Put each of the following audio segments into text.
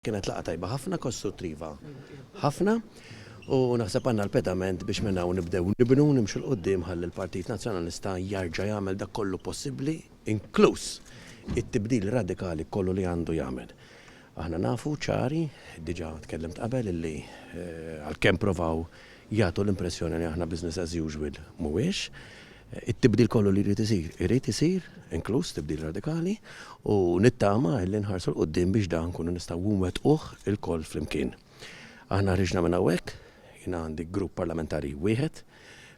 Kienet laqa tajba ħafna, kostruttiva ħafna, u naħseb għandna l-pedament biex minna nibdew nibnu nimxu l-qoddim ħalli l-Partit Nazzjonalista jarġa' jagħmel dak kollu possibbli, inkluż it-tibdil radikali kollu li għandu jagħmel. Aħna nafu ċari, diġà tkellimt qabel illi għalkemm provaw jagħtu l-impressjoni li aħna business as usual mhuwiex. It-tibdil kollu li irid isir, inkluż tibdil radikali, u nittama illi nħarsu l-qoddim biex dan kunu nistgħu nwettquh il-koll flimkien. Aħna ħriġna minn hawnhekk, jiena għandi grupp parlamentari wieħed,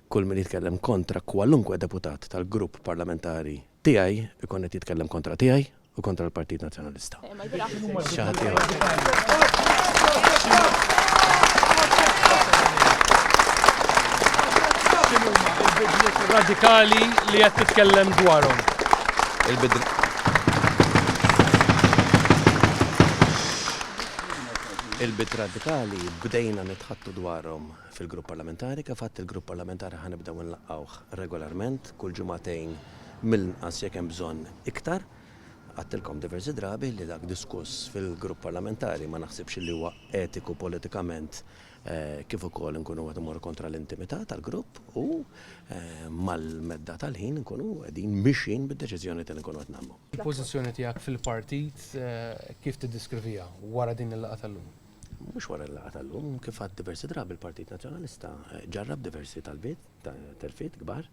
kull min jitkellem kontra kwalunkwe deputat tal-grupp parlamentari tiegħi ikun qed jitkellem kontra tiegħi u kontra l-Partit Nazzjonalista. Radikali li qed titkellem dwarhom. Il-bid radikali bdejna nitħattu dwarhom fil-grupp parlamentari, kif għadt il-grupp parlamentari ħanibdew nlaqgħuh regolarment kull ġimagħtejn mill-inqas jekk hemm bżonn iktar. Għattilkom diversi drabi li dak diskuss fil-grupp parlamentari ma naħsibx li huwa etiku politikament kif ukoll nkunu qed imorru kontra l-intimità tal-grupp u mal-medda tal-ħin nkunu qegħdin mixin bid-deċiżjoni li nkunu qed nagħmlu. Il-pożizzjoni tiegħek fil-partit kif tiddiskrivija wara din il-laqgħa tal-lum? Mhux wara l-laqgħa tal-lum, kif għad diversi drabi il-Partit Nazzjonalista ġarrab diversi telfiet kbar.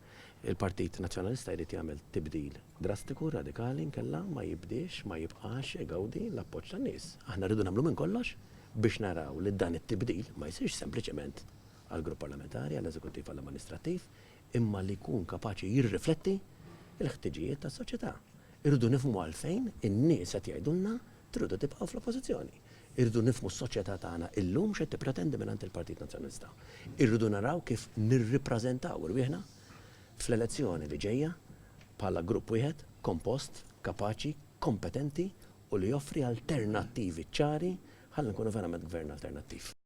Il-Partit Nazzjonalista jrid jagħmel tibdil drastiku, radikali, nkella ma jibdiex, ma jibqax igawdi l-appoġġ tan-nies. Aħna rridu nagħmlu minn kollox biex naraw li dan it-tibdil ma jsirx sempliċement għall-grupp parlamentari, għall-eżekuttiv, għall-amministrattiv, imma li jkun kapaċi jirrifletti l-ħtiġijiet tas-soċjetà. Irridu nifhmu għalfejn in-nies qed jgħidulna tridu tibqgħu fl-oppożizzjoni. Irridu nifhmu s-soċjetà tagħna illum x'qed tippretendi mingħand il-Partit Nazzjonalista. Irridu naraw kif nirrippreżentaw irwieħna fl-elezzjoni li ġejja bħala grupp wieħed kompost, kapaċi, kompetenti u li joffri alternattivi ċari ħalli nkunu verament gvern alternattiv.